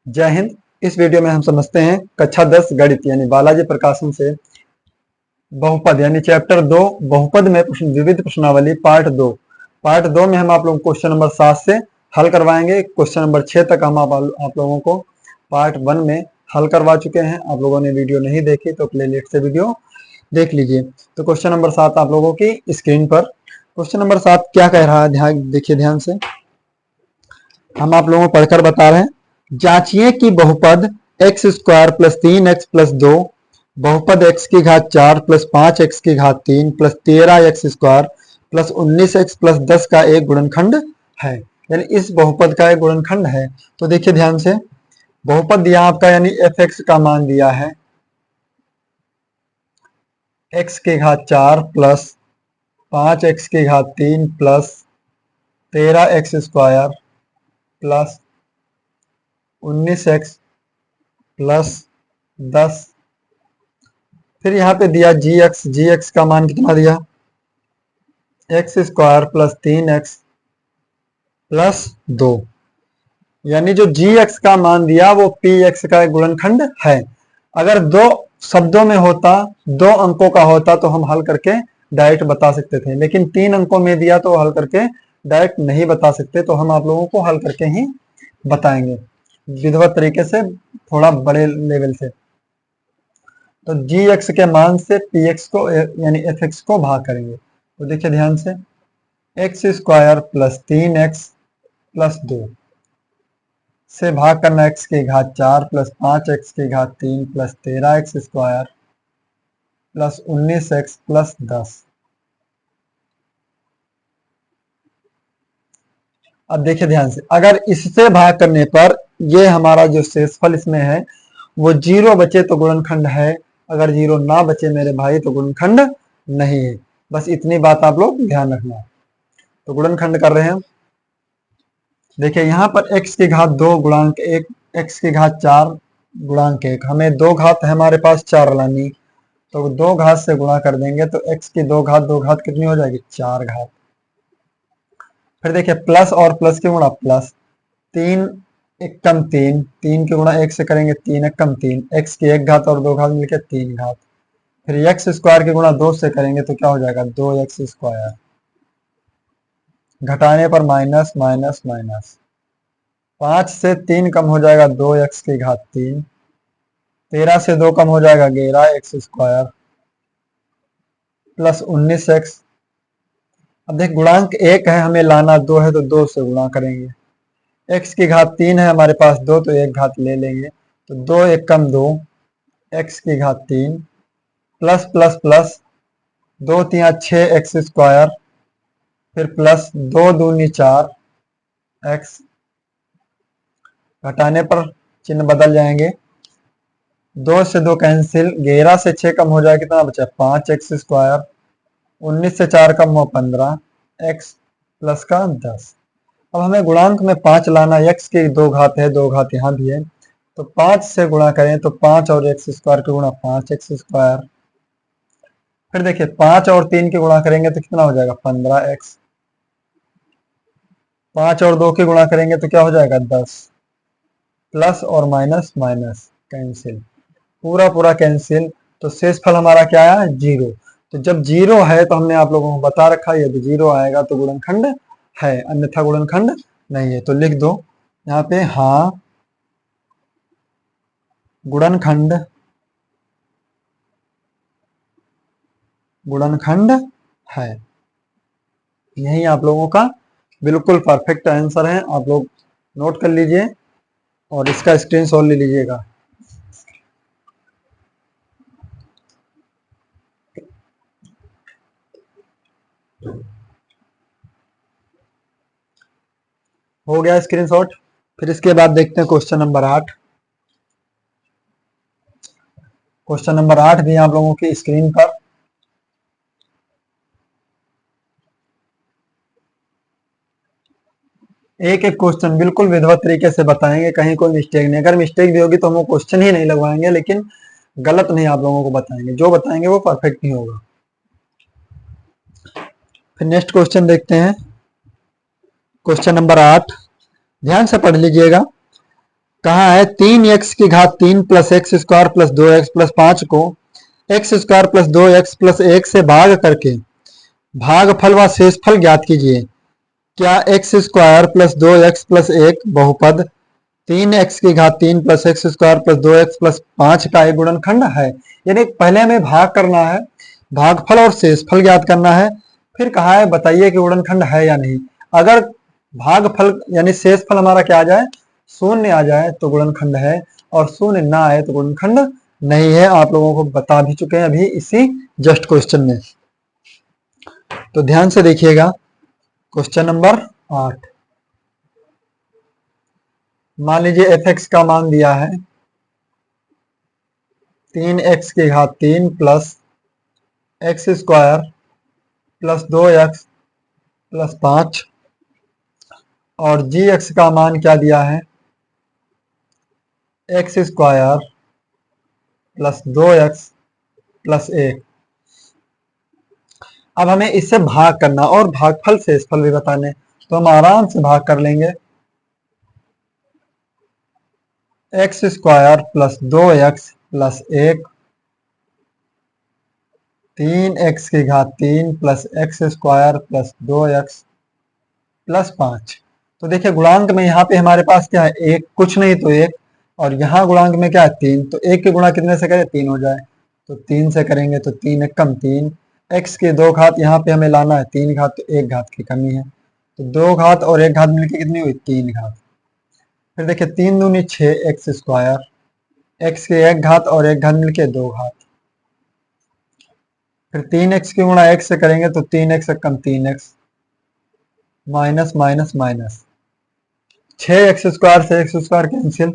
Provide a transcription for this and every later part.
जय हिंद। इस वीडियो में हम समझते हैं कक्षा 10 गणित यानी बालाजी प्रकाशन से बहुपद यानी चैप्टर 2 बहुपद में विविध प्रश्नावली पार्ट 2 में हम आप लोगों को क्वेश्चन नंबर 7 से हल करवाएंगे। क्वेश्चन नंबर 6 तक हम आप लोगों को पार्ट 1 में हल करवा चुके हैं। आप लोगों ने वीडियो नहीं देखी तो प्लेलिस्ट से वीडियो देख लीजिए। तो क्वेश्चन नंबर 7 आप लोगों की स्क्रीन पर। क्वेश्चन नंबर 7 क्या कह रहा है, देखिए ध्यान से। हम आप लोगों को पढ़कर बता रहे हैं। जांचिए कि बहुपद x square plus 3x plus 2 बहुपद x की घात 4 प्लस 5x की घात 3 plus 13x square plus 19x plus 10 का एक गुणनखंड है। यानी इस बहुपद का एक गुणनखंड है। तो देखिए ध्यान से, बहुपद दिया आपका यानी f(x) का मान दिया है x की घात 4 प्लस 5x की घात 3 plus 13x square plus 19x plus 10। फिर यहाँ पे दिया gx का मान कितना दिया, x square plus 3x plus 2। यानी जो gx का मान दिया वो px का एक गुणनखंड है। अगर दो शब्दों में होता, 2 अंकों का होता तो हम हल करके डायरेक्ट बता सकते थे, लेकिन 3 अंकों में दिया तो हल करके डायरेक्ट नहीं बता सकते। तो हम आप लोगों को हल करके ही बताएंगे विधिवत तरीके से, थोड़ा बड़े लेवल से। तो gx के मान से px को यानी fx को भाग करेंगे। तो देखिए ध्यान से, x square plus 3x plus 2 से भाग करना x की घात 4 प्लस 5x की घात 3 plus 13x square plus 19x plus 10। अब देखिए ध्यान से, अगर इससे भाग करने पर ये हमारा जो शेषफल इसमें है वो 0 बचे तो गुणनखंड है, अगर 0 ना बचे मेरे भाई तो गुणनखंड नहीं है। बस इतनी बात आप लोग ध्यान रखना। तो गुणनखंड कर रहे हैं। देखिए यहाँ पर x की घात 2 गुणांक 1, x की घात 4 गुणांक 1, हमें 2 घात है हमारे पास 4 लानी, तो 2 घात से गुणा कर देंगे तो x की 2 घात कितनी हो जाएगी, 4 घात। फिर देखिए प्लस और प्लस की गुणा प्लस, 3 एकम 3, 3 की गुणा 1 से करेंगे 3 एकम 3, x की 1 घात और 2 घात मिलकर 3 घात। फिर x स्क्वायर की गुणा 2 से करेंगे तो क्या हो जाएगा, 2x स्क्वायर। घटाने पर माइनस माइनस माइनस, 5 से 3 कम हो जाएगा 2x की घात 3, 13 से 2 कम हो जाएगा 11x स्क्वायर प्लस 19x। अब देख गुणांक 1 है, हमें लाना 2 है तो 2 से गुणा करेंगे। x की घात 3 है हमारे पास 2 तो 1 घात ले लेंगे, तो 2 एकम 2, x की घात 3 plus plus plus 2 3 6x square, फिर प्लस 2 दूनी 4x। घटाने पर चिन्ह बदल जाएंगे, 2 से 2 कैंसिल, 11 से 6 कम हो जाए कितना बचा, 5x स्क्वायर, 19 से 4 कम हो 15x प्लस का 10। अब हमें गुणांक में 5 लाना, x की 2 घात है, 2 घात यहाँ भी है, तो 5 से गुणा करें तो 5 और x स्क्वायर के गुणा 5x स्क्वायर। फिर देखिए 5 और 3 के गुणा करेंगे तो कितना हो जाएगा, 15x। 5 और 2 के गुणा करेंगे तो क्या हो जाएगा, 10। प्लस और माइनस माइनस कैंसिल, पूरा पूरा कैंसिल, तो शेषफल हमारा क्या आया, 0। तो जब 0 है तो हमने आप लोगों को बता रखा है, यदि 0 आएगा तो गुणनखंड है, अन्यथा गुणनखंड नहीं है। तो लिख दो यहाँ पे, हाँ गुणनखंड है। यही आप लोगों का बिल्कुल परफेक्ट आंसर है। आप लोग नोट कर लीजिए और इसका स्क्रीनशॉट ले लीजिएगा। हो गया स्क्रीनशॉट। फिर इसके बाद देखते हैं क्वेश्चन नंबर 8। क्वेश्चन नंबर 8 भी आप लोगों की स्क्रीन पर। एक एक क्वेश्चन बिल्कुल विधिवत तरीके से बताएंगे, कहीं कोई मिस्टेक नहीं। अगर मिस्टेक भी होगी तो हम क्वेश्चन ही नहीं लगवाएंगे, लेकिन गलत नहीं आप लोगों को बताएंगे, जो बताएंगे वो परफेक्ट नहीं होगा। फिर नेक्स्ट क्वेश्चन देखते हैं, क्वेश्चन नंबर 8, ध्यान से पढ़ लीजिएगा। कहाँ है 3x की घात 3 plus x square plus 2x plus 5 को x square plus 2x plus 1 से भाग करके भागफल व शेषफल ज्ञात कीजिए। क्या x square plus 2x plus 1 बहुपद 3x की घात 3 plus x square plus 2x plus 5 का एक गुणनखंड है? यानी पहले हमें भाग करना है, भागफल और शेषफल ज्ञात करना है, फिर कहा है बताइए कि गुणनखंड है या नहीं। अगर भागफल यानी शेषफल हमारा क्या आ जाए, शून्य आ जाए तो गुणनखंड है, और शून्य ना आए तो गुणनखंड नहीं है। आप लोगों को बता भी चुके हैं अभी इसी जस्ट क्वेश्चन में। तो ध्यान से देखिएगा क्वेश्चन नंबर 8। मान लीजिए एफ एक्स का मान दिया है 3x की घात 3 plus x square plus 2x plus 5, और जी एक्स का मान क्या दिया है x square plus 2x plus 1। अब हमें इससे भाग करना और भागफल शेषफल भी बताने, तो हम आराम से भाग कर लेंगे। X square plus 2x plus 1 3x की घात 3 plus x square plus 2x plus 5। तो देखिए गुणांक में यहाँ पे हमारे पास क्या है, एक, कुछ नहीं तो एक, और यहाँ गुणांक में क्या है 3, तो एक के गुणा कितने से करें, 3 हो जाए, तो 3 से करेंगे तो 3 एक कम 3, एक्स के 2 घात यहाँ पे हमें लाना है 3 घात, तो 1 घात की कमी है, तो 2 घात और 1 घात मिलकर कितनी हुई 3 घात। फिर देखिए 3 दूनी 6 एक्स स्क्वायर, एक्स के 1 घात और 1 घात मिलके 2 घात, फिर 3x की गुणा x से करेंगे तो 3x से कम 3x, minus minus minus, 6x square से x स्क्वायर कैंसिल,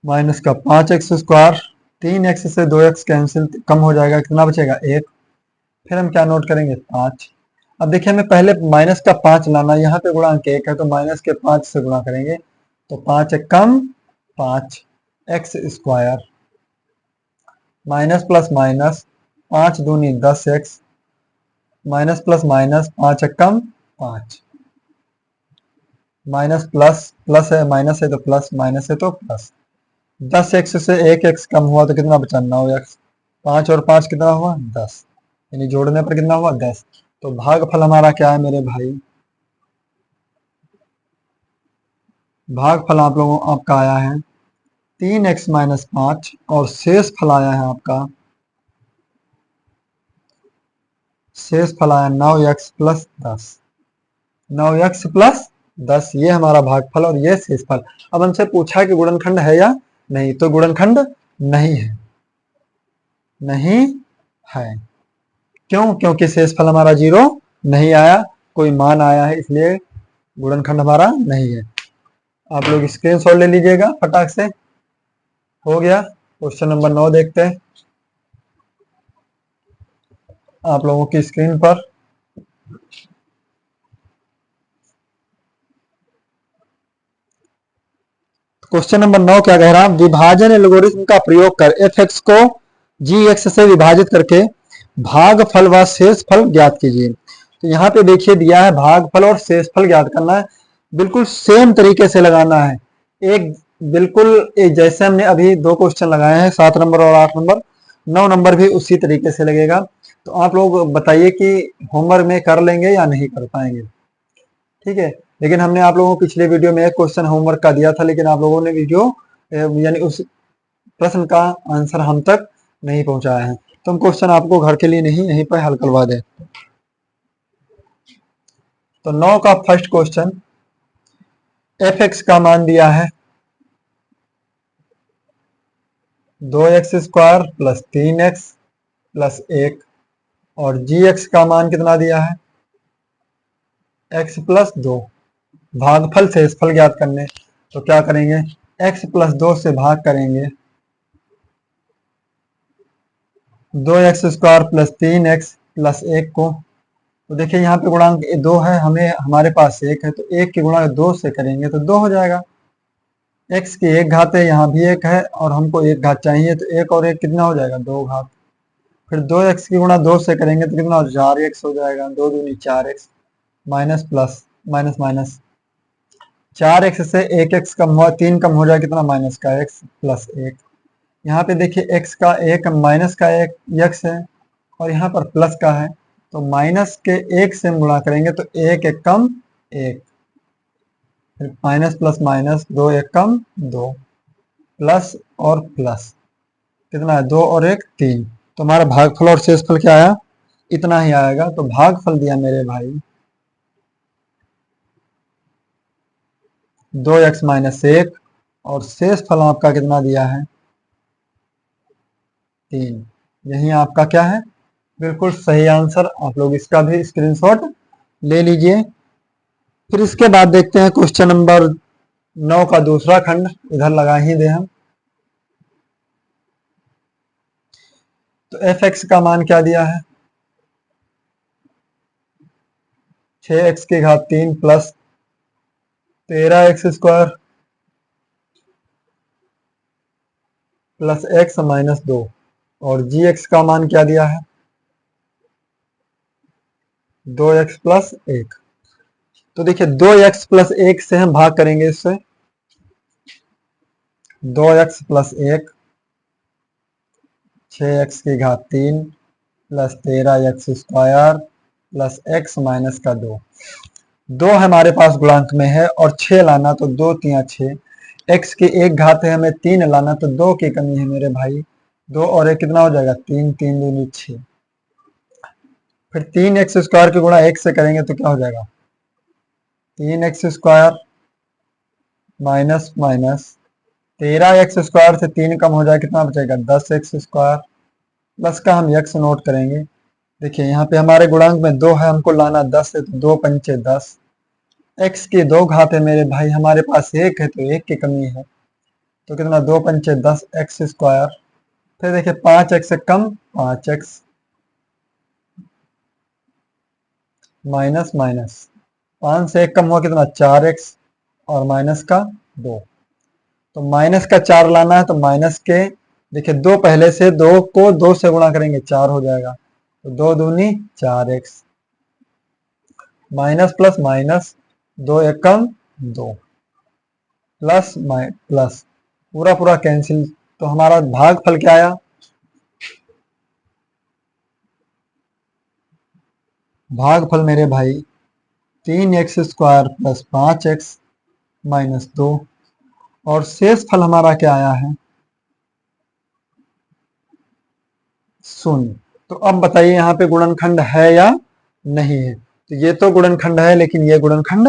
माइनस का 5x स्क्वायर, 3x से 2x कैंसिल, कम हो जाएगा, कितना बचेगा 1, फिर हम क्या नोट करेंगे 5। अब देखिए हमें पहले माइनस का 5 लाना, यहाँ पे गुणांक 1 है तो माइनस के 5 से गुणा करेंगे, तो 5 एक कम 5 x square, minus plus minus 5 दूनी 10x, माइनस प्लस माइनस 5 एक कम 5, माइनस प्लस, प्लस है माइनस है तो प्लस, माइनस है तो प्लस, 10x से 1x कम हुआ तो कितना बचा 9x, 5 और 5 कितना हुआ 10, यानी जोड़ने पर कितना हुआ 10। तो भागफल हमारा क्या है मेरे भाई, भागफल आप लोगों आपका आया है 3x माइनस 5, और शेष फल आया है आपका, शेष फल आया 9x प्लस 10, 9x प्लस 10, ये हमारा भागफल और ये शेषफल। अब हमसे पूछा कि गुणनखंड है या नहीं, तो गुणनखंड नहीं है, नहीं है। क्यों? क्योंकि शेषफल हमारा 0 नहीं आया, कोई मान आया है, इसलिए गुणनखंड हमारा नहीं है। आप लोग स्क्रीनशॉट ले लीजिएगा फटाक से। हो गया, क्वेश्चन नंबर 9 देखते हैं आप लोगों की स्क्रीन पर। क्वेश्चन नंबर 9 क्या कह रहा है, विभाजन एल्गोरिथ्म का प्रयोग कर एफ एक्स को जी एक्स से विभाजित करके भागफल व शेषफल ज्ञात कीजिए। तो यहाँ पे देखिए दिया है भागफल और शेषफल ज्ञात करना है, बिल्कुल सेम तरीके से लगाना है, एक बिल्कुल जैसे हमने अभी 2 क्वेश्चन लगाए हैं 7 नंबर और 8 नंबर, 9 नंबर भी उसी तरीके से लगेगा। तो आप लोग बताइए कि होमवर्क में कर लेंगे या नहीं कर पाएंगे, ठीक है। लेकिन हमने आप लोगों को पिछले वीडियो में एक क्वेश्चन होमवर्क का दिया था, लेकिन आप लोगों ने वीडियो यानी उस प्रश्न का आंसर हम तक नहीं पहुंचाया है, तो हम क्वेश्चन आपको घर के लिए नहीं यहीं पर हल करवा दें। तो 9 का फर्स्ट क्वेश्चन, एफ एक्स का मान दिया है 2x square plus 3x plus 1, और जी एक्स का मान कितना दिया है x प्लस 2। भागफल शेषफल ज्ञात करने, तो क्या करेंगे x प्लस 2 से भाग करेंगे 2x square plus 3x plus 1 को। तो देखिए यहाँ पे गुणांक 2 है, हमें हमारे पास 1 है, तो 1 के गुणा 2 से करेंगे तो 2 हो जाएगा। x की 1 घात है, यहाँ भी 1 है, और हमको 1 घात चाहिए, तो 1 और 1 कितना हो जाएगा 2 घात। फिर 2x की गुणा 2 से करेंगे तो कितना 4x हो जाएगा, 2 दूनी 4x, minus plus minus minus 4x से 1x कम हुआ, 3 कम हो जाए कितना, माइनस का x प्लस 1। यहाँ पे देखिए x का 1 माइनस का 1 x है और यहाँ पर प्लस का है, तो माइनस के 1 से हम गुणा करेंगे तो 1 एक कम 1, फिर माइनस प्लस माइनस, 2 एक कम 2, प्लस और प्लस कितना है, 2 और 1 3। तो हमारा भागफल और शेषफल क्या आया, इतना ही आएगा। तो भागफल दिया मेरे भाई 2x माइनस 1 और शेषफल आपका कितना दिया है, 3। यही आपका क्या है, बिल्कुल सही आंसर। आप लोग इसका भी स्क्रीनशॉट ले लीजिए। फिर इसके बाद देखते हैं क्वेश्चन नंबर 9 का दूसरा खंड, इधर लगा ही दे हम। तो f(x) का मान क्या दिया है, 6x की घात 3 plus 13x square plus x minus 2, और gx का मान क्या दिया है, 2x प्लस 1। तो देखिए 2x प्लस 1 से हम भाग करेंगे, इससे 2x प्लस 1, 6x की घात 3 plus 13x square plus x minus का 2। 2 हमारे पास गुणांक में है और 6 लाना, तो 2 3 6, x की 1 घात है, हमें 3 लाना, तो 2 की कमी है मेरे भाई। 2 और 1 कितना हो जाएगा, 3, 3 दूनी 6। फिर 3x स्क्वायर की गुणा 1 से करेंगे तो क्या हो जाएगा, 3x square minus minus 13x square से 3 कम हो जाए कितना बचेगा, 10x स्क्वायर, प्लस का हम x नोट करेंगे। देखिए यहाँ पे हमारे गुणांक में 2 है, हमको लाना 10 है, तो 2 पंचे 10। x की 2 घात है मेरे भाई, हमारे पास 1 है तो 1 की कमी है, तो कितना, 2 पंचे 10 x स्क्वायर। फिर देखिए 5x से कम 5x माइनस माइनस 5 से 1 कम हुआ कितना, 4x और माइनस का 2। तो माइनस का 4 लाना है, तो माइनस के देखिए 2 पहले से, 2 को 2 से गुणा करेंगे 4 हो जाएगा, तो 2 दूनी 4x माइनस प्लस माइनस 2 एक कम 2 प्लस प्लस पूरा पूरा कैंसिल। तो हमारा भागफल क्या आया, भागफल मेरे भाई 3x square plus 5x minus 2, और शेष फल हमारा क्या आया है, 0। तो अब बताइए यहाँ पे गुणनखंड है या नहीं है। तो ये तो गुणनखंड है, लेकिन ये गुणनखंड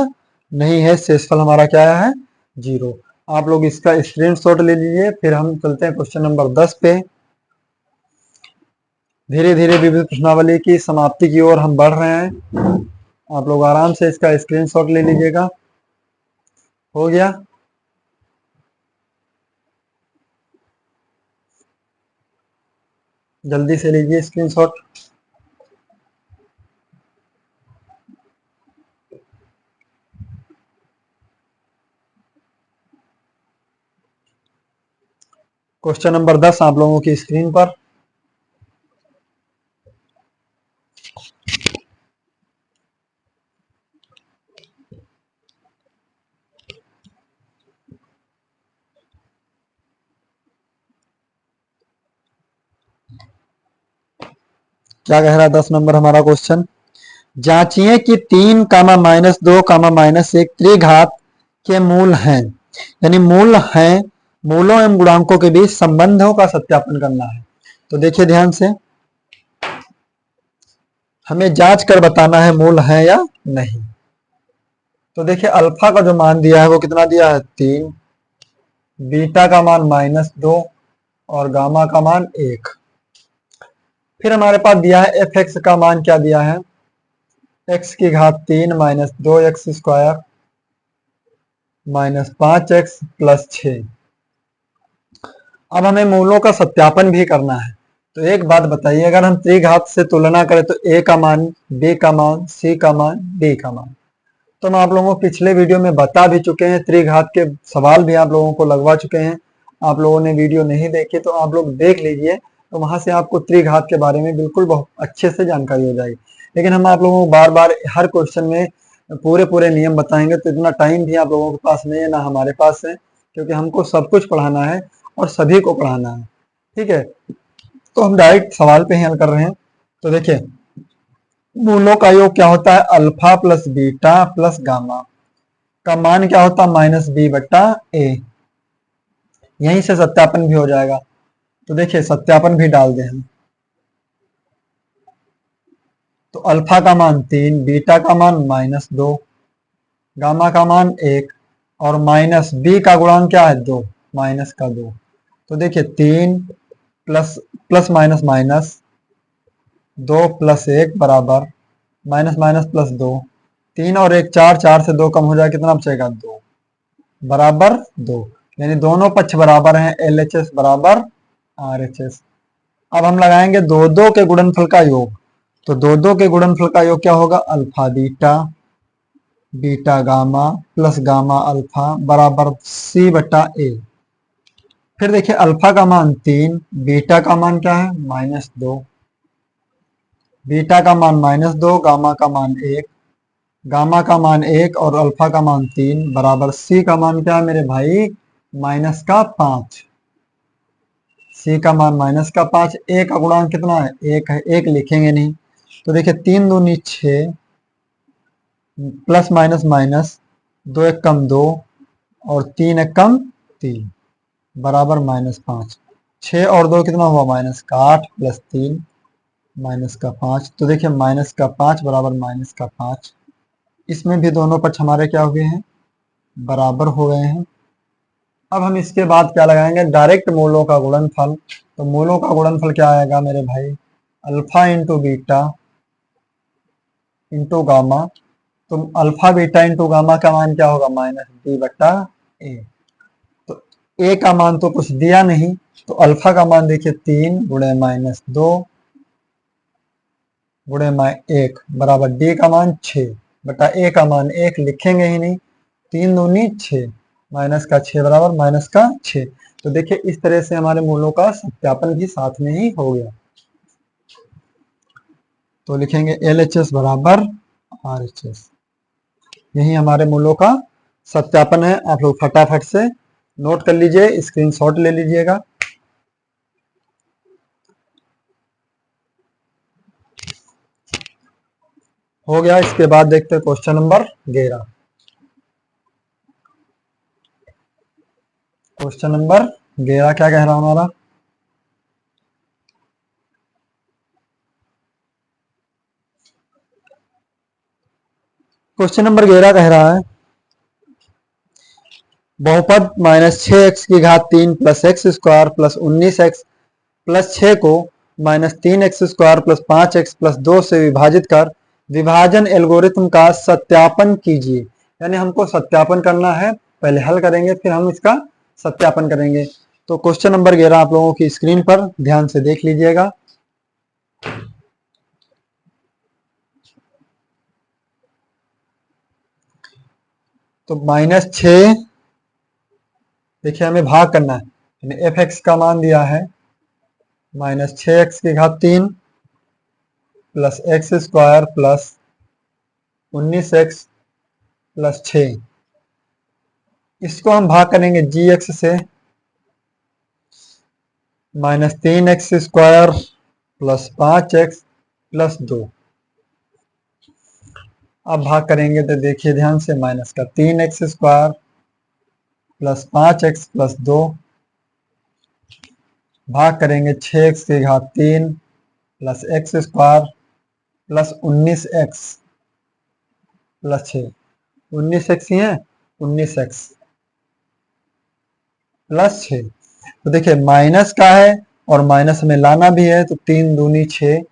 नहीं है। शेषफल हमारा क्या आया है, 0। आप लोग इसका स्क्रीनशॉट ले लीजिए। फिर हम चलते हैं क्वेश्चन नंबर 10 पे। धीरे धीरे विविध प्रश्नावली की समाप्ति की ओर हम बढ़ रहे हैं। आप लोग आराम से इसका स्क्रीनशॉट ले लीजिएगा। हो गया, जल्दी से लीजिए स्क्रीनशॉट। क्वेश्चन नंबर 10 आप लोगों की स्क्रीन पर। क्या कह रहा है 10 नंबर हमारा क्वेश्चन, जांचिए कि 3 कामा माइनस 2 कामा माइनस 1 त्रिघात के मूल हैं। यानी मूल हैं, मूलों एवं गुणांकों के बीच संबंधों का सत्यापन करना है। तो देखिए ध्यान से, हमें जांच कर बताना है मूल है या नहीं। तो देखिए अल्फा का जो मान दिया है वो कितना दिया है, 3, बीटा का मान -2 और गामा का मान 1। फिर हमारे पास दिया है एफ एक्स का मान क्या दिया है, x की घात 3 minus 2x square minus 5x plus 6। अब हमें मूलों का सत्यापन भी करना है। तो एक बात बताइए, अगर हम त्रिघात से तुलना करें तो a का मान, b का मान, c का मान, d का मान, तो हम आप लोगों को पिछले वीडियो में बता भी चुके हैं। त्रिघात के सवाल भी आप लोगों को लगवा चुके हैं। आप लोगों ने वीडियो नहीं देखी तो आप लोग देख लीजिए, तो वहां से आपको त्रिघात के बारे में बिल्कुल बहुत अच्छे से जानकारी हो जाएगी। लेकिन हम आप लोगों को बार बार हर क्वेश्चन में पूरे पूरे नियम बताएंगे तो इतना टाइम भी आप लोगों के पास नहीं है, ना हमारे पास है, क्योंकि हमको सब कुछ पढ़ाना है और सभी को पढ़ाना है। ठीक है, तो हम डायरेक्ट सवाल पे ही हल कर रहे हैं। तो देखिए, मूलों का योग क्या होता है? Alpha plus beta plus gamma का मान क्या होता है? माइनस बी बट्टा ए। यहीं से सत्यापन भी हो जाएगा। तो देखिए, सत्यापन भी डाल दें हम। तो अल्फा का मान 3, बीटा का मान -2, गामा का मान 1 और माइनस बी का गुणांक क्या है? 2, माइनस का 2। तो देखिए, 3 plus plus minus minus 2 plus 1 बराबर माइनस माइनस प्लस 2, 3 और 1 4, 4 से 2 कम हो जाए, कितना बचेगा? 2 बराबर 2। यानी दोनों पक्ष बराबर हैं, LHS बराबर RHS। अब हम लगाएंगे दो दो के गुणनफल का योग। तो दो दो के गुणनफल का योग क्या होगा? Alpha beta, beta gamma plus gamma alpha बराबर C बट्टा A। फिर देखिए, अल्फा का मान 3, बीटा का मान क्या है? -2, बीटा का मान -2, गामा का मान 1, गामा का मान 1 और अल्फा का मान 3 बराबर C का मान क्या है मेरे भाई? माइनस का 5। C का मान माइनस का 5। A का गुणांक कितना है? 1 है, 1 लिखेंगे नहीं। तो देखिए, 3 दूनी 6 प्लस माइनस माइनस 2 एक कम 2 और 3 एक कम 3 बराबर -5। 6 और 2 कितना हुआ? माइनस का 8 प्लस 3 माइनस का 5। तो देखिए, माइनस का 5 बराबर माइनस का 5। इसमें भी दोनों पक्ष हमारे क्या हुए हैं? बराबर हो गए हैं। अब हम इसके बाद क्या लगाएंगे? डायरेक्ट मूलों का गुणनफल। तो मूलों का गुणनफल क्या आएगा मेरे भाई? Alpha into beta into gamma. तो अल्फा बीटा इंटू गामा का मान क्या होगा? -b बट्टा ए। तो ए का मान तो कुछ दिया नहीं, तो अल्फा का मान देखिए 3 गुणे -2 गुणे 1 बराबर डी का मान 6 बटा ए का मान 1 लिखेंगे ही नहीं। 3 दूनी 6, माइनस का 6 बराबर माइनस का 6। तो देखिए, इस तरह से हमारे मूलों का सत्यापन भी साथ में ही हो गया। तो लिखेंगे LHS बराबर RHS। यही हमारे मूलों का सत्यापन है। आप लोग फटाफट से नोट कर लीजिए, स्क्रीनशॉट ले लीजिएगा। हो गया। इसके बाद देखते हैं क्वेश्चन नंबर 11। क्वेश्चन नंबर 11 क्या कह रहा है हमारा? क्वेश्चन नंबर 11 कह रहा है, बहुपद -6x की घात 3 plus x square plus 19x plus 6 को -3x square plus 5x plus 2 से विभाजित कर विभाजन एल्गोरिथम का सत्यापन कीजिए। यानी हमको सत्यापन करना है, पहले हल करेंगे फिर हम इसका सत्यापन करेंगे। तो क्वेश्चन नंबर 11 आप लोगों की स्क्रीन पर ध्यान से देख लीजिएगा। तो -6, देखिए हमें भाग करना है। f(x) का मान दिया है -6x की घात 3 plus x square plus 19x plus 6। इसको हम भाग करेंगे gx से, -3x square plus 5x plus 2। अब भाग करेंगे तो देखिए ध्यान से, माइनस का 3x square plus 5x plus 2 भाग करेंगे 6x की घात 3 plus x square plus 19x plus 6। 19x ही है, 19x प्लस 6। तो देखिए, माइनस का है और माइनस में लाना भी है, तो 3 दूनी 6,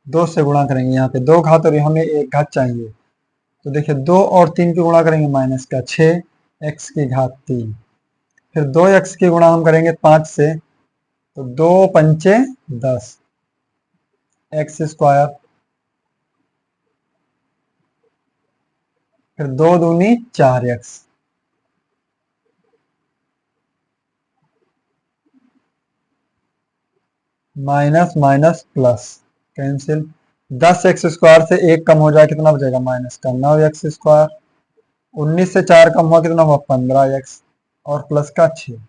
2 से गुणा करेंगे। यहाँ पे 2 घात और हमें 1 घात चाहिए। तो देखिए, 2 और 3 की गुणा करेंगे, माइनस का 6 x की घात 3। फिर 2x की गुणा हम करेंगे 5 से, तो 2 पंचे 10 एक्स स्क्वायर, फिर 2 दूनी 4x minus minus plus cancel, 10x² से 1 कम हो जाए कितना बचेगा, माइनस का 9x²। 19 से 4 कम हुआ कितना हुआ, 15x, और प्लस का 6।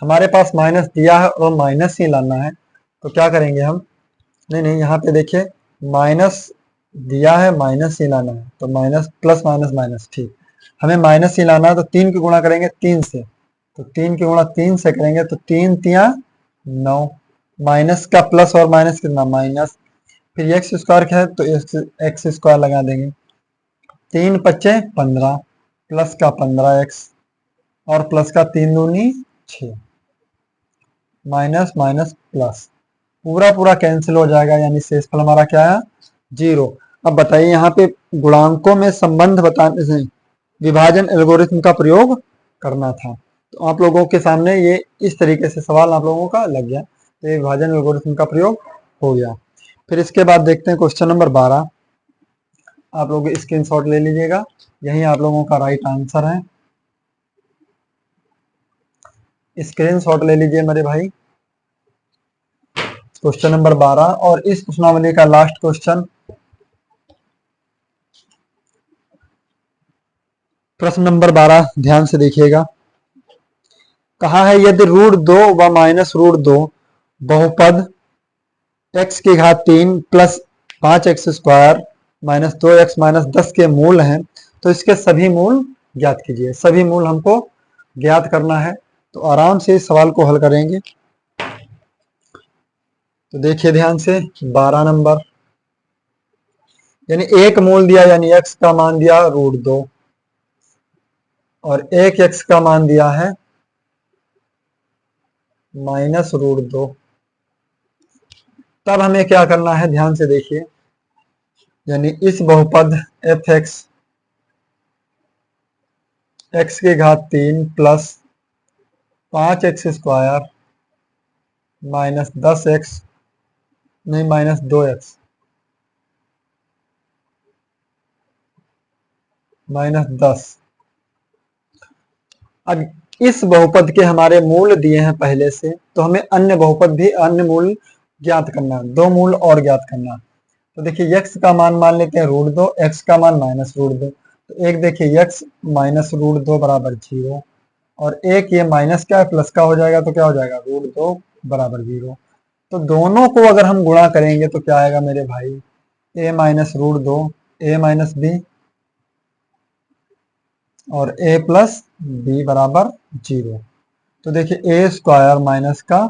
हमारे पास माइनस दिया है और माइनस ही लाना है, तो क्या करेंगे हम, नहीं यहाँ पे देखिए माइनस दिया है, माइनस ही लाना है, तो माइनस प्लस माइनस माइनस, ठीक, हमें माइनस ही लाना है, तो 3 की गुणा करेंगे 3 से, तो 3 की गुणा 3 से करेंगे तो 3 तिया 9, माइनस का प्लस और माइनस कितना, माइनस, फिर x² क्या है तो x² लगा देंगे, 3 पच्चे 15, प्लस का 15x, और प्लस का 3 दूनी 6, माइनस माइनस प्लस, पूरा पूरा कैंसिल हो जाएगा, यानी शेषफल हमारा क्या है, 0। अब बताइए यहाँ पे गुणांकों में संबंध बताने से विभाजन एल्गोरिथम का प्रयोग करना था, तो आप लोगों के सामने ये इस तरीके से सवाल आप लोगों का लग गया, तो ये विभाजन एल्गोरिथम का प्रयोग हो गया। फिर इसके बाद देखते हैं क्वेश्चन नंबर 12, आप लोग स्क्रीनशॉट ले लीजिएगा, यही आप लोगों का राइट आंसर है, स्क्रीनशॉट ले लीजिए मेरे भाई। क्वेश्चन नंबर 12 और इस प्रश्नावली का लास्ट क्वेश्चन, प्रश्न नंबर 12 ध्यान से देखिएगा। कहा है यदि √2 व -√2 बहुपद x की घात 3 plus 5x² minus 2x minus 10 के मूल हैं, तो इसके सभी मूल ज्ञात कीजिए। सभी मूल हमको ज्ञात करना है, तो आराम से इस सवाल को हल करेंगे। तो देखिए ध्यान से 12 नंबर, यानी एक मूल दिया, यानी x का मान दिया √2 और एक x का मान दिया है -√2। तब हमें क्या करना है, ध्यान से देखिए, यानी इस बहुपद f(x) x की घात 3 प्लस 5x² माइनस 10x, नहीं माइनस 2x, माइनस 10। अब इस बहुपद के हमारे मूल दिए हैं पहले से, तो हमें अन्य बहुपद भी अन्य मूल ज्ञात करना, 2 मूल और ज्ञात करना। तो देखिए x का मान लेते हैं √2, x का मान -√2, तो एक देखिए x -√2 बराबर 0, और एक ये माइनस का प्लस का हो जाएगा, तो क्या हो जाएगा, √2 बराबर 0। तो दोनों को अगर हम गुणा करेंगे तो क्या आएगा मेरे भाई, a -√2 a माइनस बी, और a प्लस बी बराबर 0। तो देखिए a² माइनस का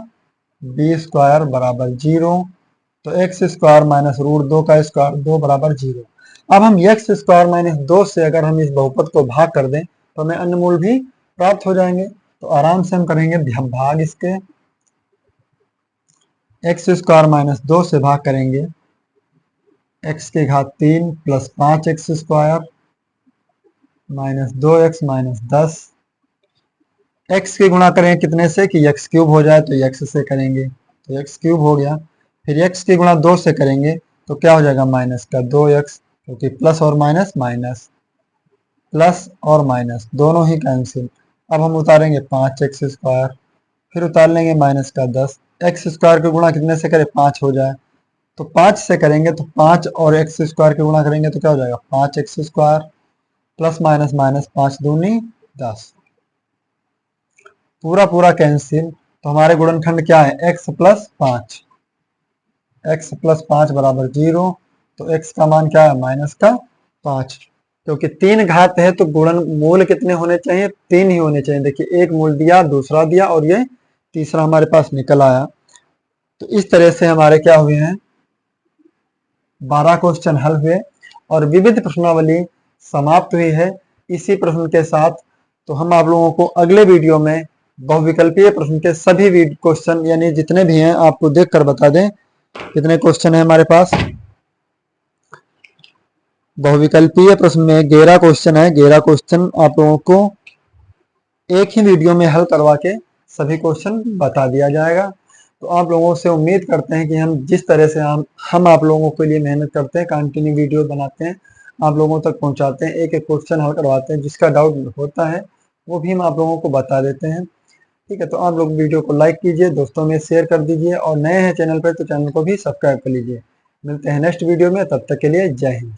b² बराबर 0, तो x² माइनस √2 का स्क्वायर 2 बराबर 0। अब हम x² माइनस 2 से अगर हम इस बहुपद को भाग कर दें तो हमें अन्य मूल भी प्राप्त हो जाएंगे, तो आराम से हम करेंगे भाग, इसके x² माइनस 2 से भाग करेंगे x की घात 3 plus 5x² minus 2x minus 10, x की गुणा करें कितने से कि x³ हो जाए, तो x से करेंगे तो x³ हो गया, फिर x की गुणा 2 से करेंगे तो क्या हो जाएगा, माइनस का 2x, क्योंकि प्लस और माइनस माइनस, प्लस और माइनस दोनों ही कैंसिल। अब हम उतारेंगे 5x², फिर उतार लेंगे माइनस का 10, x² की गुणा कितने से करें, 5 हो जाए, तो 5 से करेंगे, तो 5 और x² की गुणा करेंगे तो क्या हो जाएगा, 5x² प्लस माइनस माइनस 5 दूनी 10, पूरा पूरा कैंसिल। तो हमारे गुणनखंड क्या है, x प्लस 5, x प्लस 5 बराबर 0, तो x का मान क्या है, माइनस का 5, क्योंकि 3 घात है तो गुणन मूल कितने होने चाहिए, 3 ही होने चाहिए। देखिए एक मूल दिया, दूसरा दिया, और ये तीसरा हमारे पास निकल आया। तो इस तरह से हमारे क्या हुए हैं, 12 क्वेश्चन हल हुए और विविध प्रश्नावली समाप्त हुई है। इसी प्रश्न के साथ तो हम आप लोगों को अगले वीडियो में बहुविकल्पीय प्रश्न के सभी क्वेश्चन, यानी जितने भी हैं आपको देखकर बता दें कितने क्वेश्चन है हमारे पास। बहुविकल्पीय प्रश्न में 11 क्वेश्चन है, 11 क्वेश्चन आप लोगों को एक ही वीडियो में हल करवा के सभी क्वेश्चन बता दिया जाएगा। तो आप लोगों से उम्मीद करते हैं कि हम जिस तरह से हम आप लोगों के लिए मेहनत करते हैं, कंटिन्यू वीडियो बनाते हैं, आप लोगों तक पहुंचाते हैं, एक एक क्वेश्चन हल करवाते हैं, जिसका डाउट होता है वो भी हम आप लोगों को बता देते हैं। ठीक है, तो आप लोग वीडियो को लाइक कीजिए, दोस्तों में शेयर कर दीजिए और नए हैं चैनल पर तो चैनल को भी सब्सक्राइब कर लीजिए। मिलते हैं नेक्स्ट वीडियो में, तब तक के लिए जय हिंद।